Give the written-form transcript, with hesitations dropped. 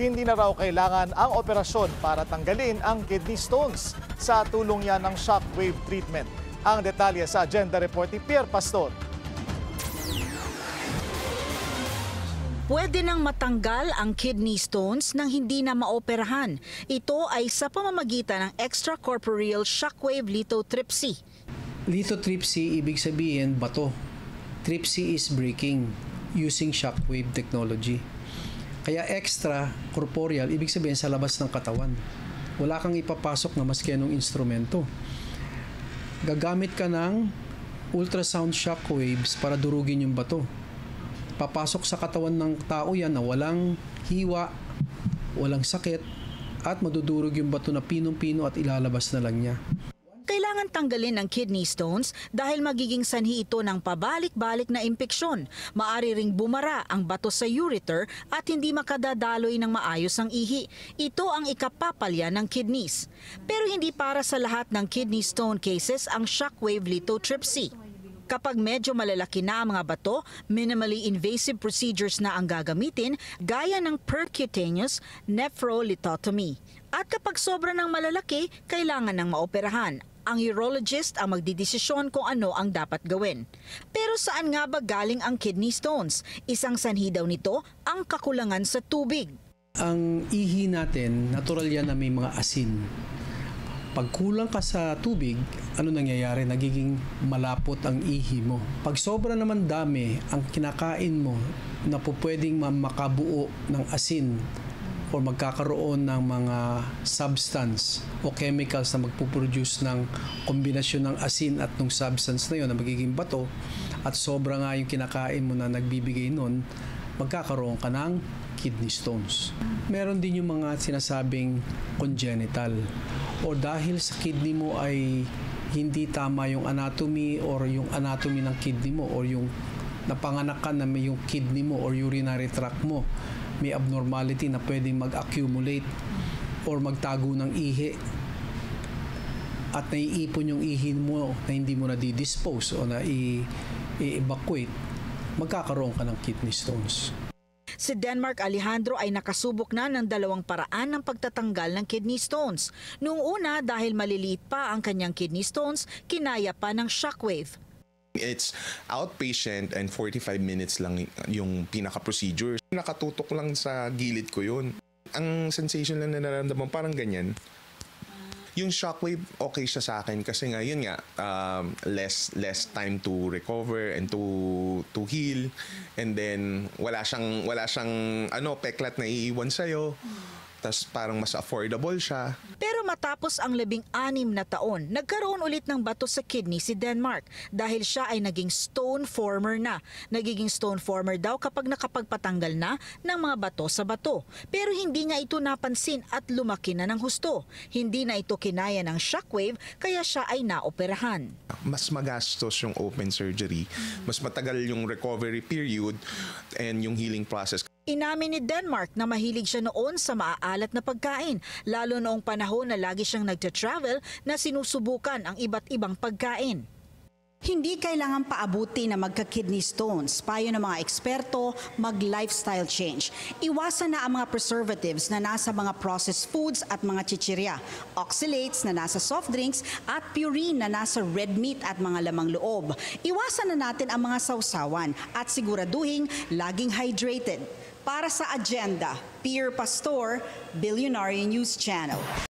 Hindi na raw kailangan ang operasyon para tanggalin ang kidney stones sa tulong yan ng shockwave treatment. Ang detalye sa Agenda Report ni Pierre Pastor. Pwede nang matanggal ang kidney stones nang hindi na maoperahan. Ito ay sa pamamagitan ng extracorporeal shockwave lithotripsy. Lithotripsy, ibig sabihin bato. Tripsy is breaking using shockwave technology. Kaya extracorporeal, ibig sabihin sa labas ng katawan. Wala kang ipapasok na maski anong instrumento. Gagamit ka ng ultrasound shockwaves para durugin yung bato. Papasok sa katawan ng tao yan na walang hiwa, walang sakit, at madudurog yung bato na pinong-pino at ilalabas na lang niya. Kailangan tanggalin ang kidney stones dahil magiging sanhi ito ng pabalik-balik na impeksyon. Maari ring bumara ang bato sa ureter at hindi makadadaloy ng maayos ang ihi. Ito ang ikapapalya ng kidneys. Pero hindi para sa lahat ng kidney stone cases ang shockwave lithotripsy. Kapag medyo malalaki na ang mga bato, minimally invasive procedures na ang gagamitin gaya ng percutaneous nephrolithotomy. At kapag sobra ng malalaki, kailangan ng maoperahan. Ang urologist ang magdidesisyon kung ano ang dapat gawin. Pero saan nga ba galing ang kidney stones? Isang sanhi daw nito ang kakulangan sa tubig. Ang ihi natin, natural yan na may mga asin. Pag kulang ka sa tubig, ano nangyayari? Nagiging malapot ang ihi mo. Pag sobra naman dami ang kinakain mo na po pwedeng makabuo ng asin o magkakaroon ng mga substance o chemicals na magpuproduce ng kombinasyon ng asin at ng substance na yun na magiging bato at sobra nga yung kinakain mo na nagbibigay nun, magkakaroon ka ng kidney stones. Meron din yung mga sinasabing congenital o dahil sa kidney mo ay hindi tama yung anatomy or yung anatomy ng kidney mo or yung napanganak ka na may yung kidney mo or urinary tract mo may abnormality na pwedeng mag-accumulate or magtago ng ihi at naiipon yung ihi mo na hindi mo na di-dispose o na i-evacuate, magkakaroon ka ng kidney stones. Si Denmark Alejandro ay nakasubok na ng dalawang paraan ng pagtatanggal ng kidney stones. Noong una, dahil maliliit pa ang kanyang kidney stones, kinaya pa ng shockwave. It's outpatient and 45 minutes lang yung pinaka-procedure. Nakatutok lang sa gilid ko yun. Ang sensation lang na nararamdaman, parang ganyan. Yung shockwave, okay siya sa akin kasi nga, yun nga, less time to recover and to heal. And then, wala siyang peklat na iiwan sa'yo. Tapos parang mas affordable siya. Pero matapos ang 16 na taon, nagkaroon ulit ng bato sa kidney si Denmark dahil siya ay naging stone former na. Nagiging stone former daw kapag nakapagpatanggal na ng mga bato sa bato. Pero hindi niya ito napansin at lumaki na ng husto. Hindi na ito kinaya ng shockwave kaya siya ay naoperahan. Mas magastos yung open surgery. Mas matagal yung recovery period and yung healing process. Inamin ni Denmark na mahilig siya noon sa maaalat na pagkain, lalo noong panahon na lagi siyang nagta-travel na sinusubukan ang iba't ibang pagkain. Hindi kailangan paabuti na magka-kidney stones. Payo ng mga eksperto, mag-lifestyle change. Iwasan na ang mga preservatives na nasa mga processed foods at mga chichirya, oxalates na nasa soft drinks at purine na nasa red meat at mga lamang loob. Iwasan na natin ang mga sausawan at siguraduhin laging hydrated. Para sa Agenda, Pierre Pastor, Billionaire News Channel.